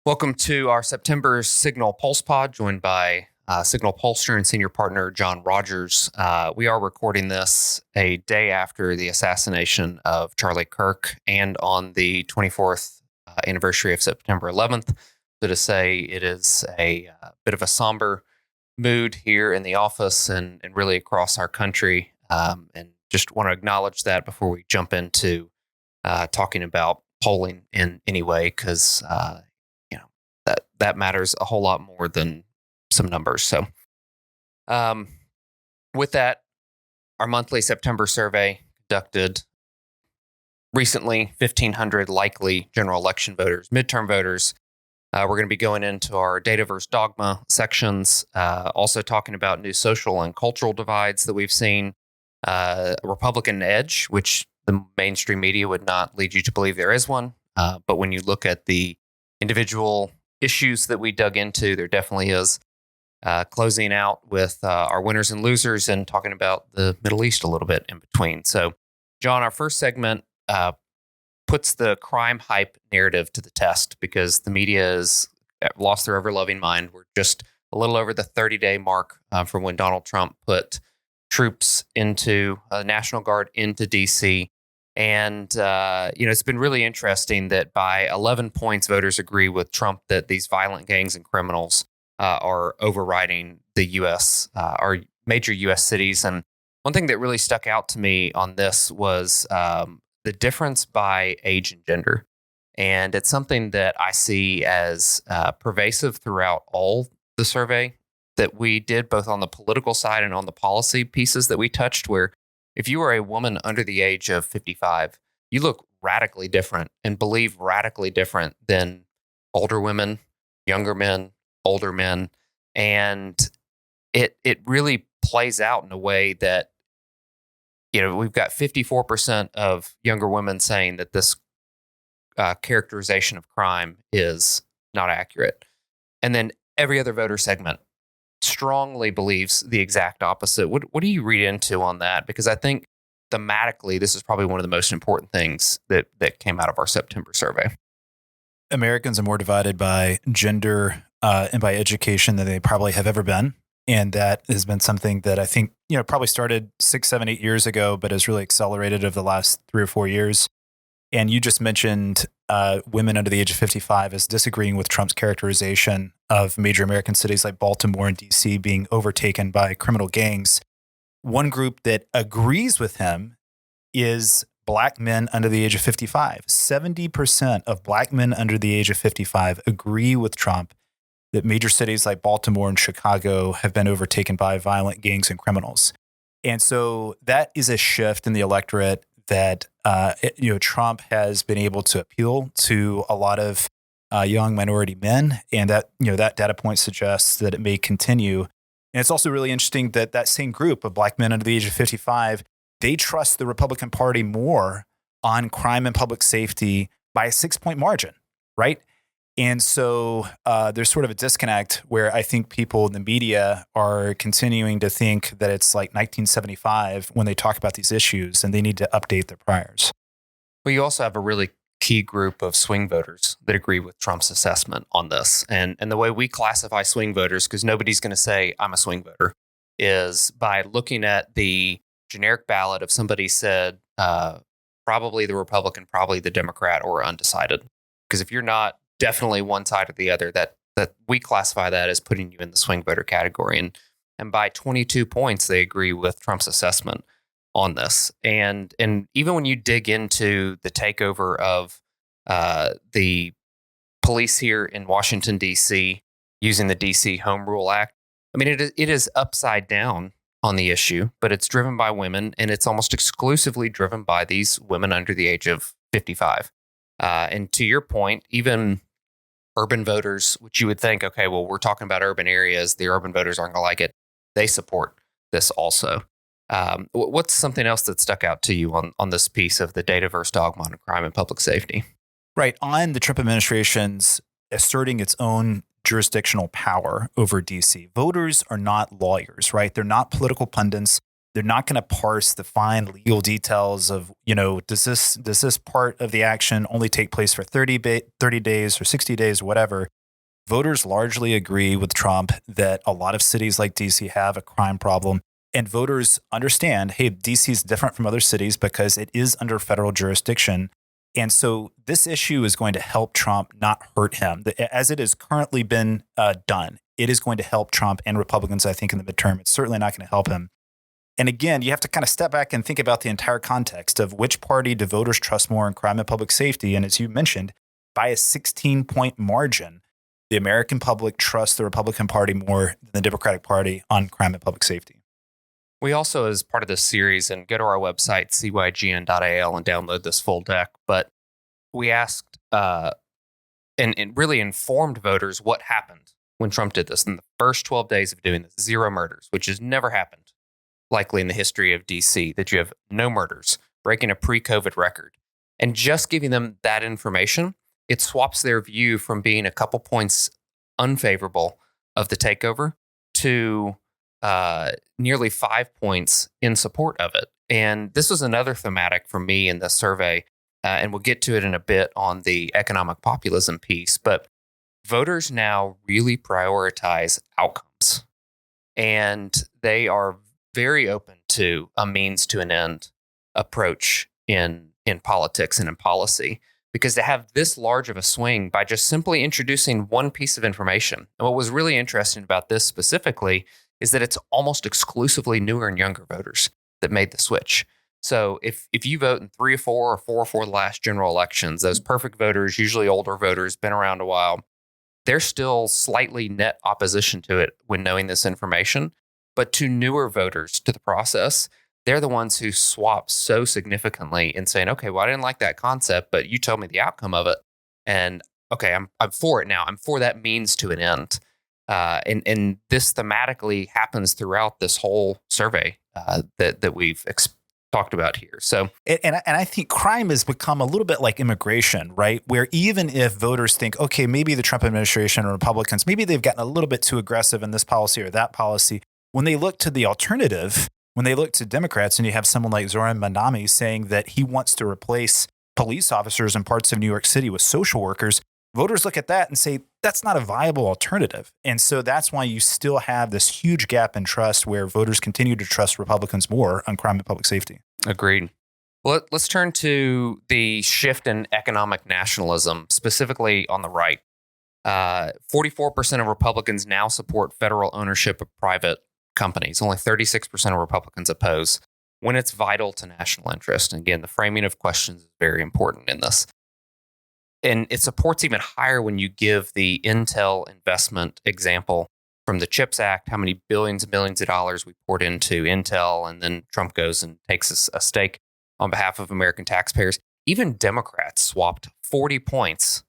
Welcome to our September Cygnal Pulse Pod, joined by Cygnal Pollster and senior partner John Rogers. We are recording this a day after the assassination of Charlie Kirk and on the 24th anniversary of September 11th. So to say it is a bit of a somber mood here in the office and really across our country. And just want to acknowledge that before we jump into talking about polling in any way, because that matters a whole lot more than some numbers. So with that, our monthly September survey conducted recently, 1,500 likely general election voters, midterm voters. We're going to be going into our data versus dogma sections, also talking about new social and cultural divides that we've seen, a Republican edge, which the mainstream media would not lead you to believe there is one. But when you look at the individual issues that we dug into, there definitely is. Closing out with our winners and losers and talking about the Middle East a little bit in between. So, John, our first segment puts the crime hype narrative to the test because the media has lost their ever-loving mind. We're just a little over the 30-day mark from when Donald Trump put troops into National Guard into D.C., and, it's been really interesting that by 11 points, voters agree with Trump that these violent gangs and criminals are overriding the U.S., our major U.S. cities. And one thing that really stuck out to me on this was the difference by age and gender. And it's something that I see as pervasive throughout all the survey that we did, both on the political side and on the policy pieces that we touched, where if you are a woman under the age of 55, you look radically different and believe radically different than older women, younger men, older men. And it really plays out in a way that, we've got 54% of younger women saying that this characterization of crime is not accurate. And then every other voter segment strongly believes the exact opposite. What do you read into on that? Because I think thematically, this is probably one of the most important things that came out of our September survey. Americans are more divided by gender and by education than they probably have ever been. And that has been something that I think, probably started 6, 7, 8 years ago, but has really accelerated over the last 3 or 4 years. And you just mentioned women under the age of 55 as disagreeing with Trump's characterization of major American cities like Baltimore and D.C. being overtaken by criminal gangs. One group that agrees with him is Black men under the age of 55. 70% of Black men under the age of 55 agree with Trump that major cities like Baltimore and Chicago have been overtaken by violent gangs and criminals. And so that is a shift in the electorate that Trump has been able to appeal to a lot of young minority men, and that that data point suggests that it may continue. And it's also really interesting that that same group of Black men under the age of 55, they trust the Republican Party more on crime and public safety by a 6-point margin, right? And so there's sort of a disconnect where I think people in the media are continuing to think that it's like 1975 when they talk about these issues, and they need to update their priors. Well, you also have a really key group of swing voters that agree with Trump's assessment on this. And the way we classify swing voters, because nobody's going to say I'm a swing voter, is by looking at the generic ballot. If somebody said probably the Republican, probably the Democrat, or undecided. Because if you're not definitely one side or the other, that we classify that as putting you in the swing voter category. And by 22 points, they agree with Trump's assessment on this. And even when you dig into the takeover of the police here in Washington, D.C., using the D.C. Home Rule Act, I mean, it is upside down on the issue, but it's driven by women, and it's almost exclusively driven by these women under the age of 55. And to your point, even urban voters, which you would think, okay, well, we're talking about urban areas, the urban voters aren't going to like it. They support this also. What's something else that stuck out to you on this piece of the data versus dogma on crime and public safety? Right. On the Trump administration's asserting its own jurisdictional power over DC, voters are not lawyers, right? They're not political pundits. They're not going to parse the fine legal details of, does this part of the action only take place for 30 days or 60 days, whatever. Voters largely agree with Trump that a lot of cities like DC have a crime problem. And voters understand, hey, DC is different from other cities because it is under federal jurisdiction. And so this issue is going to help Trump, not hurt him. As it has currently been done, it is going to help Trump and Republicans, I think, in the midterm. It's certainly not going to help him. And again, you have to kind of step back and think about the entire context of which party do voters trust more in crime and public safety. And as you mentioned, by a 16-point margin, the American public trusts the Republican Party more than the Democratic Party on crime and public safety. We also, as part of this series, and go to our website, cygn.al, and download this full deck, but we asked and really informed voters what happened when Trump did this. In the first 12 days of doing this, 0 murders, which has never happened, likely in the history of DC, that you have no murders, breaking a pre-COVID record. And just giving them that information, it swaps their view from being a couple points unfavorable of the takeover to nearly 5 points in support of it. And this was another thematic for me in the survey, and we'll get to it in a bit on the economic populism piece. But voters now really prioritize outcomes, and they are very open to a means to an end approach in politics and in policy, because to have this large of a swing by just simply introducing one piece of information. And what was really interesting about this specifically is that it's almost exclusively newer and younger voters that made the switch. So if you vote in 3 or 4 or 4 or 4 the last general elections, those perfect voters, usually older voters, been around a while, they're still slightly net opposition to it when knowing this information. But to newer voters to the process, they're the ones who swap so significantly in saying, okay, well, I didn't like that concept, but you told me the outcome of it. And okay, I'm for it now. I'm for that means to an end. And this thematically happens throughout this whole survey that we've talked about here. So, and I think crime has become a little bit like immigration, right? Where even if voters think, okay, maybe the Trump administration or Republicans, maybe they've gotten a little bit too aggressive in this policy or that policy, when they look to the alternative, when they look to Democrats, and you have someone like Zoran Mandami saying that he wants to replace police officers in parts of New York City with social workers, voters look at that and say, that's not a viable alternative. And so that's why you still have this huge gap in trust where voters continue to trust Republicans more on crime and public safety. Agreed. Well, let's turn to the shift in economic nationalism, specifically on the right. 44% of Republicans now support federal ownership of private companies. Only 36% of Republicans oppose when it's vital to national interest. And again, the framing of questions is very important in this. And it supports even higher when you give the Intel investment example from the CHIPS Act, how many billions and billions of dollars we poured into Intel, and then Trump goes and takes a stake on behalf of American taxpayers. Even Democrats swapped 40 points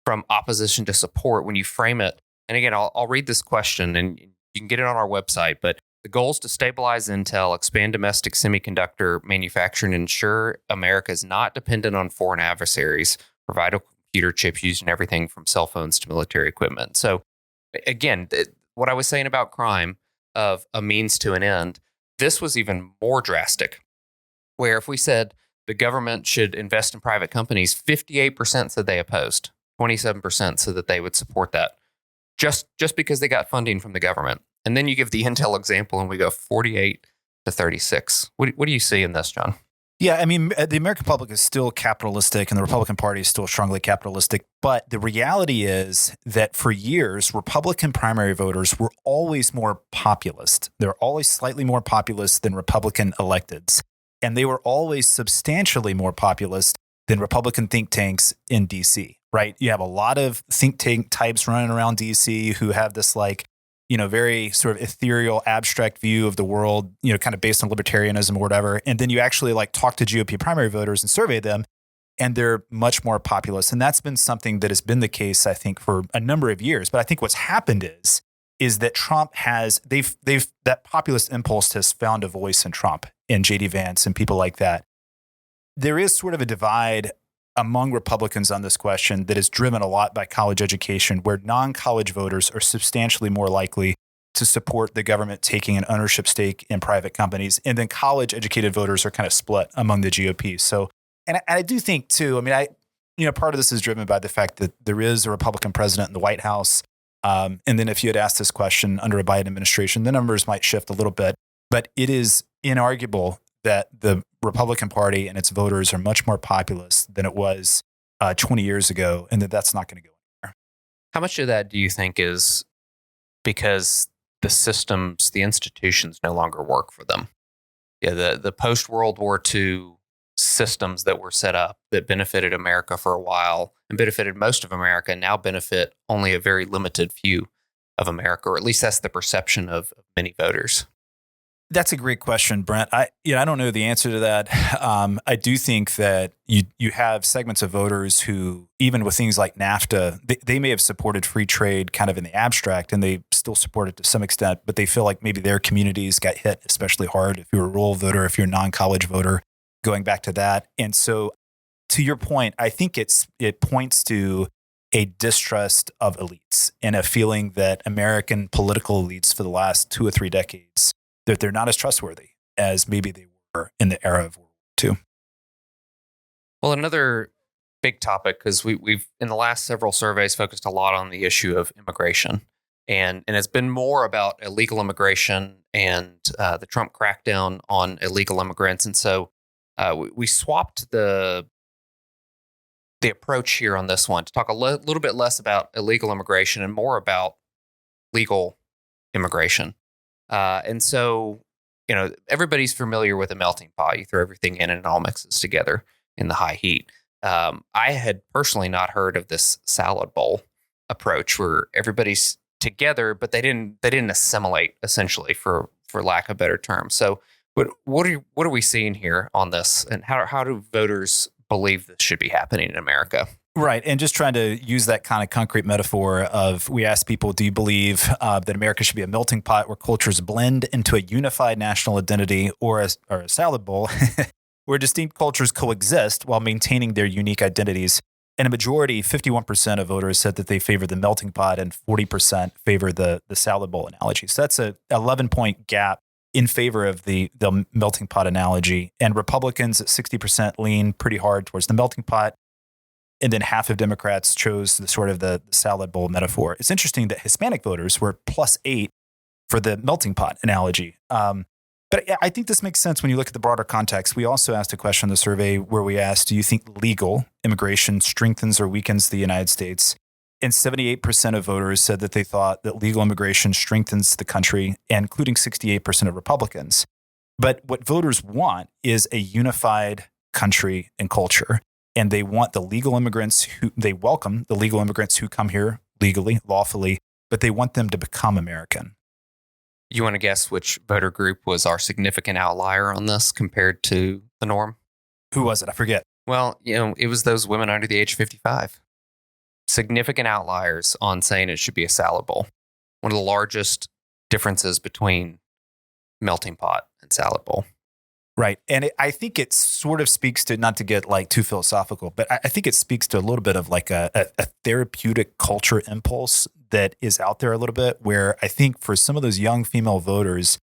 from opposition to support when you frame it. And again, I'll read this question, and you can get it on our website, but the goal is to stabilize Intel, expand domestic semiconductor manufacturing, and ensure America is not dependent on foreign adversaries for vital computer chips used in everything from cell phones to military equipment. So again, what I was saying about crime of a means to an end, this was even more drastic, where if we said the government should invest in private companies, 58% said they opposed, 27% said that they would support that, just because they got funding from the government. And then you give the Intel example and we go 48 to 36. What do you see in this, John? Yeah, I mean, the American public is still capitalistic and the Republican Party is still strongly capitalistic. But the reality is that for years, Republican primary voters were always more populist. They're always slightly more populist than Republican electeds. And they were always substantially more populist than Republican think tanks in D.C., right? You have a lot of think tank types running around D.C. who have this very sort of ethereal, abstract view of the world, kind of based on libertarianism or whatever. And then you actually talk to GOP primary voters and survey them, and they're much more populist. And that's been something that has been the case, I think, for a number of years. But I think what's happened is that Trump that populist impulse has found a voice in Trump and J.D. Vance and people like that. There is sort of a divide among Republicans on this question that is driven a lot by college education, where non-college voters are substantially more likely to support the government taking an ownership stake in private companies. And then college educated voters are kind of split among the GOP. So, and I do think too, I mean, part of this is driven by the fact that there is a Republican president in the White House. And then if you had asked this question under a Biden administration, the numbers might shift a little bit, but it is inarguable that the Republican Party and its voters are much more populous than it was 20 years ago, and that's not going to go anywhere. How much of that do you think is because the systems, the institutions no longer work for them? Yeah, the post-World War II systems that were set up that benefited America for a while and benefited most of America now benefit only a very limited few of America, or at least that's the perception of many voters. That's a great question, Brent. I don't know the answer to that. I do think that you have segments of voters who, even with things like NAFTA, they may have supported free trade kind of in the abstract, and they still support it to some extent, but they feel like maybe their communities got hit especially hard. If you're a rural voter, if you're a non-college voter, going back to that. And so, to your point, I think it points to a distrust of elites and a feeling that American political elites for the last 2 or 3 decades, that they're not as trustworthy as maybe they were in the era of World War II. Well, another big topic, because we've in the last several surveys focused a lot on the issue of immigration, and it's been more about illegal immigration and the Trump crackdown on illegal immigrants, and so we swapped the approach here on this one to talk a little bit less about illegal immigration and more about legal immigration. And so, everybody's familiar with a melting pot. You throw everything in and it all mixes together in the high heat. I had personally not heard of this salad bowl approach where everybody's together, but they didn't assimilate, essentially, for lack of a better term. So what are we seeing here on this, and how do voters believe this should be happening in America? Right. And just trying to use that kind of concrete metaphor of, we ask people, do you believe that America should be a melting pot where cultures blend into a unified national identity, or a salad bowl where distinct cultures coexist while maintaining their unique identities? And a majority, 51% of voters, said that they favor the melting pot, and 40% favor the salad bowl analogy. So that's a 11-point gap in favor of the melting pot analogy. And Republicans at 60% lean pretty hard towards the melting pot. And then half of Democrats chose the salad bowl metaphor. It's interesting that Hispanic voters were +8 for the melting pot analogy. But I think this makes sense when you look at the broader context. We also asked a question in the survey where we asked, do you think legal immigration strengthens or weakens the United States? And 78% of voters said that they thought that legal immigration strengthens the country, including 68% of Republicans. But what voters want is a unified country and culture. And they want the legal immigrants they welcome the legal immigrants who come here legally, lawfully, but they want them to become American. You want to guess which voter group was our significant outlier on this compared to the norm? Who was it? I forget. Well, it was those women under the age of 55. Significant outliers on saying it should be a salad bowl. One of the largest differences between melting pot and salad bowl. Right. And I think it sort of speaks to, not to get too philosophical, but I think it speaks to a little bit of a therapeutic culture impulse that is out there a little bit, where I think for some of those young female voters,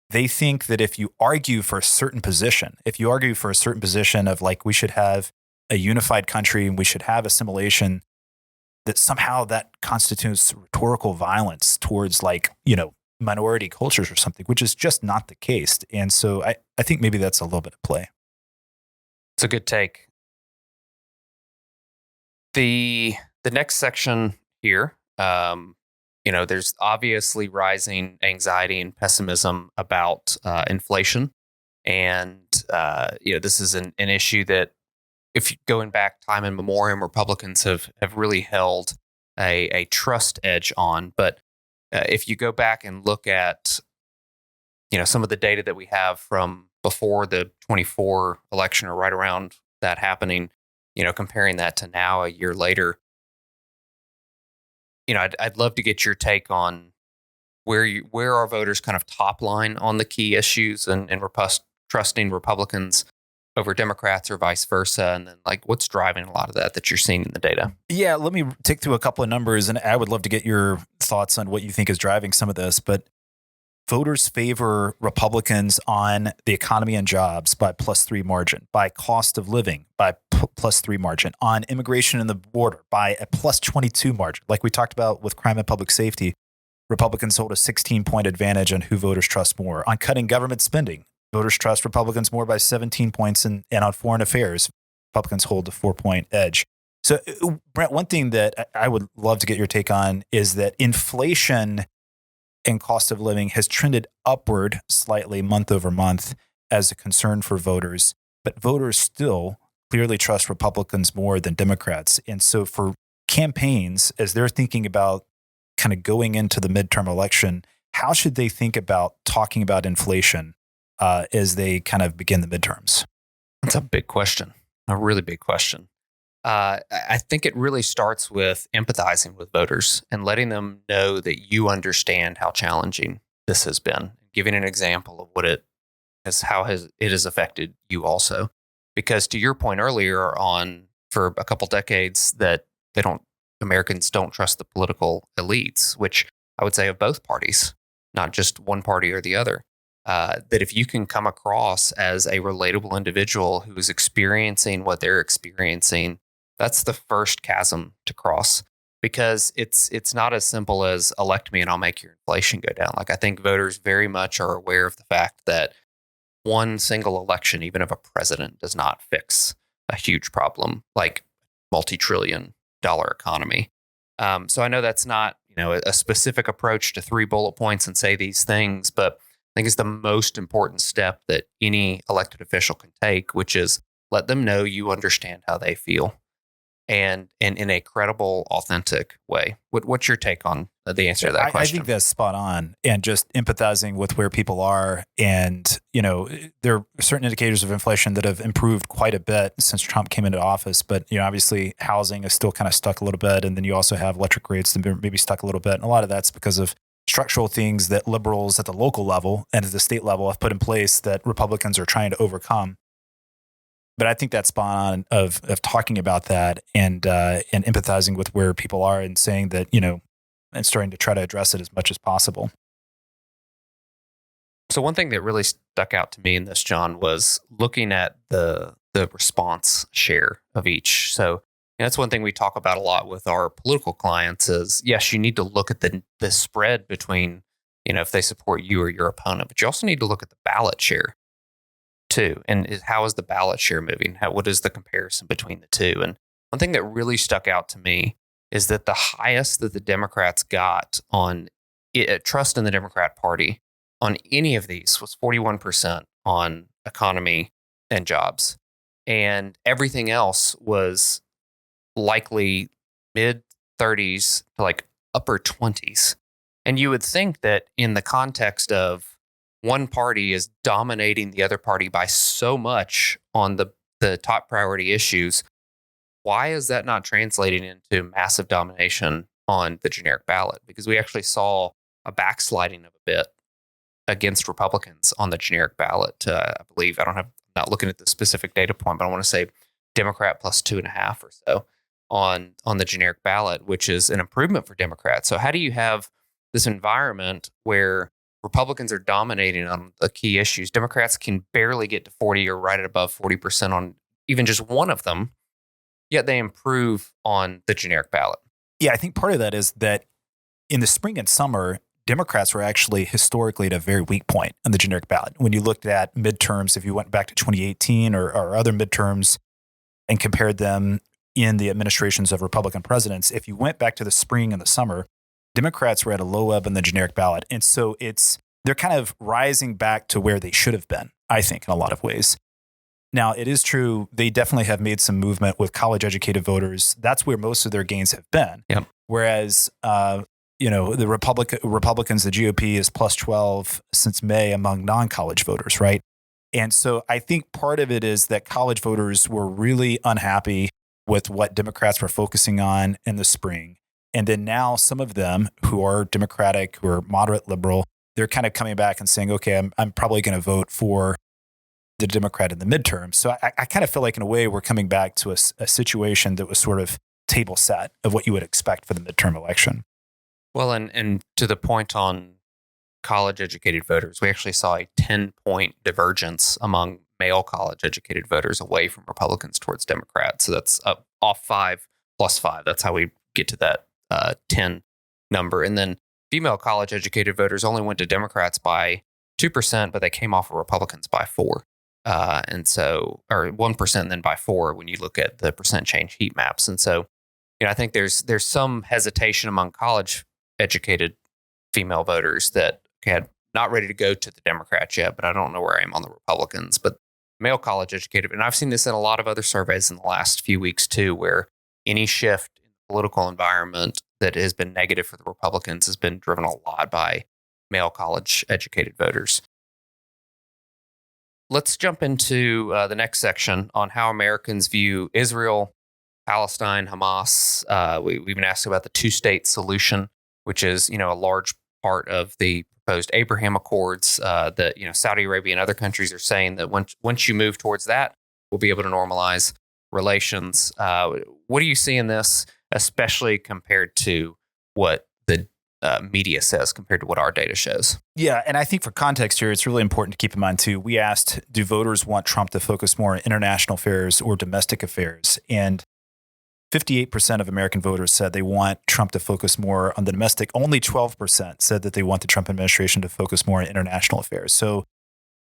they think that if you argue for a certain position, of we should have a unified country and we should have assimilation, that somehow that constitutes rhetorical violence towards minority cultures or something, which is just not the case. And so I think maybe that's a little bit of play. It's a good take. The next section here, there's obviously rising anxiety and pessimism about inflation. And, this is an issue that, if going back time in memoriam, Republicans have really held a trust edge on. But if you go back and look at, some of the data that we have from before the 24 election, or right around that happening, comparing that to now, a year later, I'd love to get your take on where our voters kind of top line on the key issues and trusting Republicans over Democrats or vice versa, and then what's driving a lot of that you're seeing in the data. Yeah, let me take through a couple of numbers, and I would love to get your thoughts on what you think is driving some of this. But voters favor Republicans on the economy and jobs by +3 margin, by cost of living by +3 margin, on immigration and the border by a +22 margin. Like we talked about with crime and public safety, Republicans hold a 16-point advantage on who voters trust more. On cutting government spending, voters trust Republicans more by 17 points, and on foreign affairs, Republicans hold a 4-point edge. So, Brent, one thing that I would love to get your take on is that inflation and cost of living has trended upward slightly month over month as a concern for voters, but voters still clearly trust Republicans more than Democrats. And so for campaigns, as they're thinking about kind of going into the midterm election, how should they think about talking about inflation as they kind of begin the midterms? That's a big question, a really big question. I think it really starts with empathizing with voters and letting them know that you understand how challenging this has been, giving an example of what it has affected you also. Because to your point earlier on, for a couple decades, that Americans don't trust the political elites, which I would say of both parties, not just one party or the other. That if you can come across as a relatable individual who is experiencing what they're experiencing, that's the first chasm to cross, because it's not as simple as elect me and I'll make your inflation go down. Like, I think voters very much are aware of the fact that one single election, even of a president, does not fix a huge problem like multi-trillion-dollar economy. So I know that's not a specific approach to 3 bullet points and say these things, but I think it's the most important step that any elected official can take, which is let them know you understand how they feel, and in a credible, authentic way. What's your take on the answer to that question? I think that's spot on, and just empathizing with where people are. And, there are certain indicators of inflation that have improved quite a bit since Trump came into office. But, obviously housing is still kind of stuck a little bit. And then you also have electric rates that maybe stuck a little bit. And a lot of that's because of structural things that liberals at the local level and at the state level have put in place that Republicans are trying to overcome. But I think that's spot on of talking about that and empathizing with where people are and saying that, and starting to try to address it as much as possible. So one thing that really stuck out to me in this, John, was looking at the response share of each. So that's one thing we talk about a lot with our political clients is, yes, you need to look at the spread between, if they support you or your opponent, but you also need to look at the ballot share too. And how is the ballot share moving? What is the comparison between the two? And one thing that really stuck out to me is that the highest that the Democrats got on trust in the Democrat Party on any of these was 41% on economy and jobs. And everything else was likely mid 30s to like upper 20s. And you would think that in the context of one party is dominating the other party by so much on the top priority issues, why is that not translating into massive domination on the generic ballot? Because we actually saw a backsliding of a bit against Republicans on the generic ballot. I believe, not looking at the specific data point, but I want to say Democrat plus 2.5 or so on the generic ballot, which is an improvement for Democrats. So how do you have this environment where Republicans are dominating on the key issues? Democrats can barely get to 40 or right at above 40% on even just one of them, yet they improve on the generic ballot. Yeah, I think part of that is that in the spring and summer, Democrats were actually historically at a very weak point on the generic ballot. When you looked at midterms, if you went back to 2018 or other midterms and compared them in the administrations of Republican presidents, if you went back to the spring and the summer, Democrats were at a low ebb on the generic ballot. And so they're kind of rising back to where they should have been, I think, in a lot of ways. Now, it is true, they definitely have made some movement with college-educated voters. That's where most of their gains have been. Yep. Whereas, the Republicans, the GOP is plus 12 since May among non-college voters, right? And so I think part of it is that college voters were really unhappy with what Democrats were focusing on in the spring. And then now some of them who are Democratic, who are moderate liberal, they're kind of coming back and saying, okay, I'm probably going to vote for the Democrat in the midterm. So I kind of feel like in a way we're coming back to a situation that was sort of table set of what you would expect for the midterm election. Well, and to the point on college-educated voters, we actually saw a 10-point divergence among male college-educated voters away from Republicans towards Democrats. So that's off 5 plus 5. That's how we get to that 10 number. And then female college-educated voters only went to Democrats by 2%, but they came off of Republicans by 4. And so, or 1%, and then by 4 when you look at the percent change heat maps. And so, I think there's some hesitation among college-educated female voters that had not ready to go to the Democrats yet, but I don't know where I am on the Republicans. But male college-educated, and I've seen this in a lot of other surveys in the last few weeks too, where any shift in the political environment that has been negative for the Republicans has been driven a lot by male college-educated voters. Let's jump into the next section on how Americans view Israel, Palestine, Hamas. We've been asked about the two-state solution, which is, a large part of the proposed Abraham Accords. That Saudi Arabia and other countries are saying that once you move towards that, we'll be able to normalize relations. What do you see in this, especially compared to what the media says compared to what our data shows? Yeah, and I think for context here, it's really important to keep in mind too. We asked, do voters want Trump to focus more on international affairs or domestic affairs? And 58% of American voters said they want Trump to focus more on the domestic. Only 12% said that they want the Trump administration to focus more on international affairs. So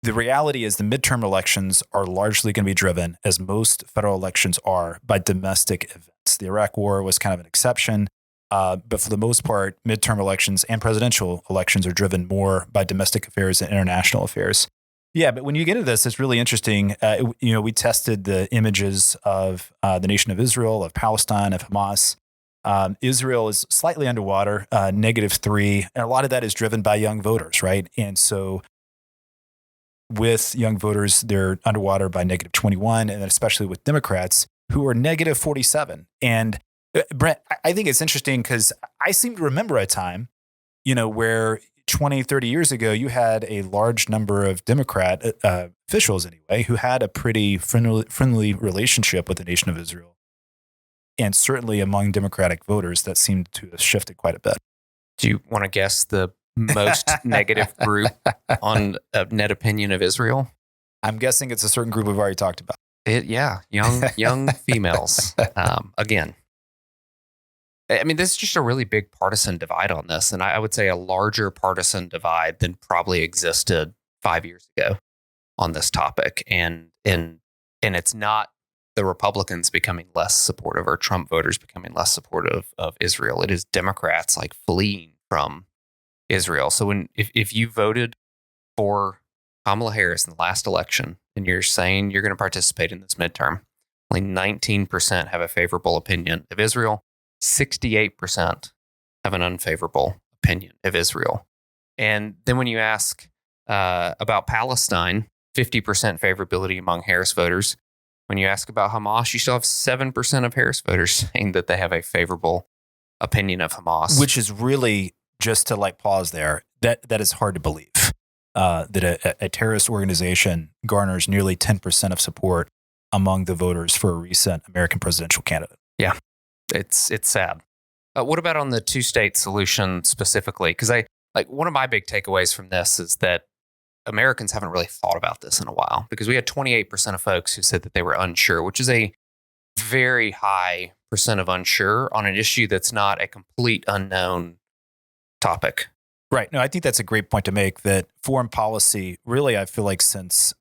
the reality is the midterm elections are largely going to be driven, as most federal elections are, by domestic events. The Iraq War was kind of an exception. But for the most part, midterm elections and presidential elections are driven more by domestic affairs than international affairs. Yeah, but when you get into this, it's really interesting. We tested the images of the nation of Israel, of Palestine, of Hamas. Israel is slightly underwater, -3. And a lot of that is driven by young voters, right? And so with young voters, they're underwater by -21, and especially with Democrats who are -47. And Brent, I think it's interesting because I seem to remember a time, where 20, 30 years ago, you had a large number of Democrat officials anyway, who had a pretty friendly relationship with the nation of Israel. And certainly among Democratic voters, that seemed to have shifted quite a bit. Do you want to guess the most negative group on net opinion of Israel? I'm guessing it's a certain group we've already talked about. Young females. Again. I mean, this is just a really big partisan divide on this. And I would say a larger partisan divide than probably existed 5 years ago on this topic. And it's not the Republicans becoming less supportive or Trump voters becoming less supportive of Israel. It is Democrats like fleeing from Israel. So if you voted for Kamala Harris in the last election and you're saying you're going to participate in this midterm, only 19% have a favorable opinion of Israel. 68% have an unfavorable opinion of Israel. And then when you ask about Palestine, 50% favorability among Harris voters. When you ask about Hamas, you still have 7% of Harris voters saying that they have a favorable opinion of Hamas. Which is really, just to pause there, that is hard to believe. That a terrorist organization garners nearly 10% of support among the voters for a recent American presidential candidate. Yeah. It's sad. What about on the two-state solution specifically? Because one of my big takeaways from this is that Americans haven't really thought about this in a while, because we had 28% of folks who said that they were unsure, which is a very high percent of unsure on an issue that's not a complete unknown topic. Right. No, I think that's a great point to make, that foreign policy, really, I feel like since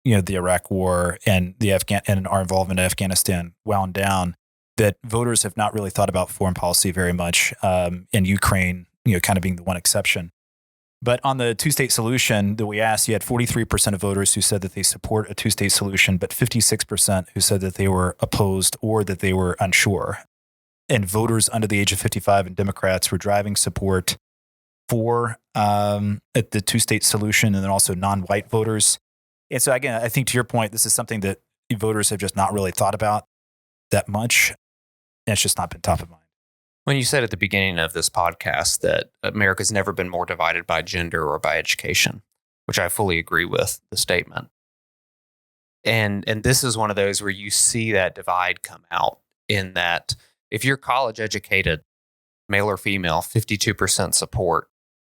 the Iraq War and and our involvement in Afghanistan wound down, that voters have not really thought about foreign policy very much, and Ukraine, kind of being the one exception. But on the two-state solution that we asked, you had 43% of voters who said that they support a two-state solution, but 56% who said that they were opposed or that they were unsure. And voters under the age of 55 and Democrats were driving support for the two-state solution, and then also non-white voters. And so again, I think to your point, this is something that voters have just not really thought about that much. And it's just not been top of mind. When you said at the beginning of this podcast that America's never been more divided by gender or by education, which I fully agree with the statement. And this is one of those where you see that divide come out, in that if you're college educated, male or female, 52% support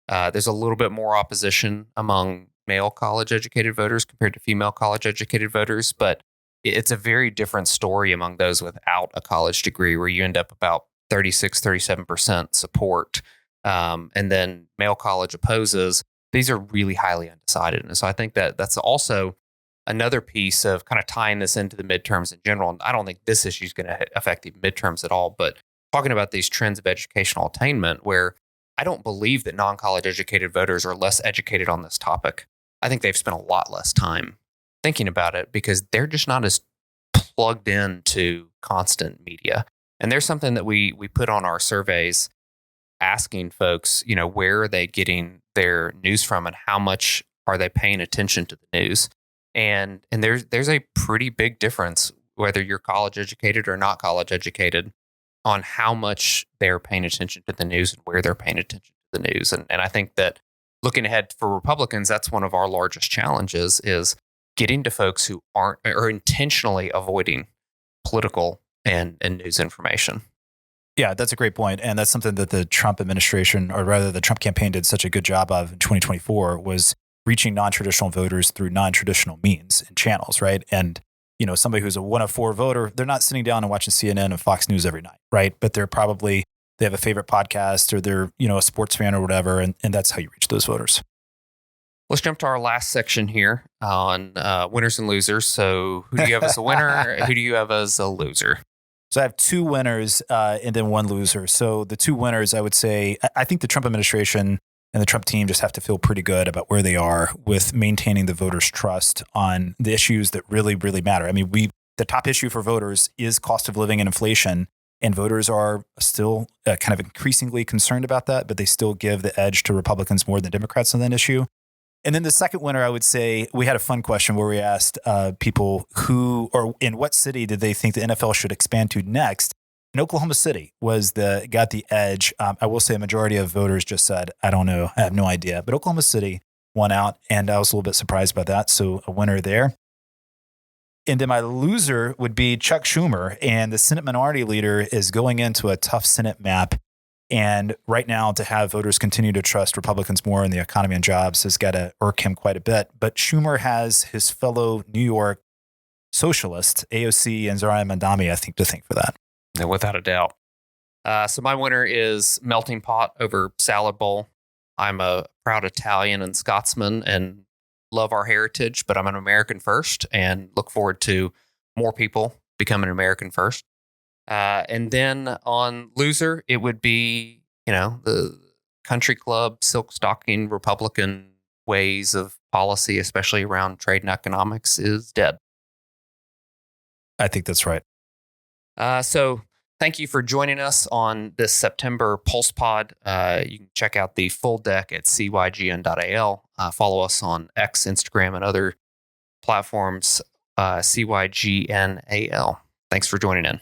There's a little bit more opposition among male college-educated voters compared to female college-educated voters, but it's a very different story among those without a college degree, where you end up about 36, 37% support. And then male college opposes. These are really highly undecided. And so I think that that's also another piece of kind of tying this into the midterms in general. And I don't think this issue is going to affect the midterms at all, but talking about these trends of educational attainment, where I don't believe that non-college educated voters are less educated on this topic. I think they've spent a lot less time thinking about it because they're just not as plugged into constant media. And there's something that we put on our surveys asking folks, where are they getting their news from and how much are they paying attention to the news? And there's a pretty big difference, whether you're college educated or not college educated, on how much they're paying attention to the news and where they're paying attention to the news. And I think that looking ahead for Republicans, that's one of our largest challenges, is getting to folks who aren't or intentionally avoiding political and news information. Yeah, that's a great point. And that's something that the Trump administration, or rather the Trump campaign, did such a good job of in 2024, was reaching non-traditional voters through non-traditional means and channels, right? And, somebody who's a 1 of 4 voter, they're not sitting down and watching CNN and Fox News every night, right? But they have a favorite podcast, or they're, a sports fan or whatever. And that's how you reach those voters. Let's jump to our last section here on winners and losers. So who do you have as a winner? Who do you have as a loser? So I have 2 winners and then 1 loser. So the 2 winners, I would say, I think the Trump administration and the Trump team just have to feel pretty good about where they are with maintaining the voters' trust on the issues that really, really matter. I mean, the top issue for voters is cost of living and inflation, and voters are still kind of increasingly concerned about that, but they still give the edge to Republicans more than Democrats on that issue. And then the second winner, I would say, we had a fun question where we asked people who or in what city did they think the NFL should expand to next. And Oklahoma City got the edge. I will say a majority of voters just said, I don't know, I have no idea. But Oklahoma City won out, and I was a little bit surprised by that. So a winner there. And then my loser would be Chuck Schumer, and the Senate Minority Leader is going into a tough Senate map. And right now, to have voters continue to trust Republicans more in the economy and jobs has got to irk him quite a bit. But Schumer has his fellow New York socialists, AOC and Zohran Mamdani, I think, to thank for that. And without a doubt. So my winner is melting pot over salad bowl. I'm a proud Italian and Scotsman and love our heritage, but I'm an American first and look forward to more people becoming American first. And then on loser, it would be, the country club, silk stocking, Republican ways of policy, especially around trade and economics, is dead. I think that's right. So thank you for joining us on this September Pulse Pod. You can check out the full deck at cygn.al. Follow us on X, Instagram, and other platforms, CYGNAL. Thanks for joining in.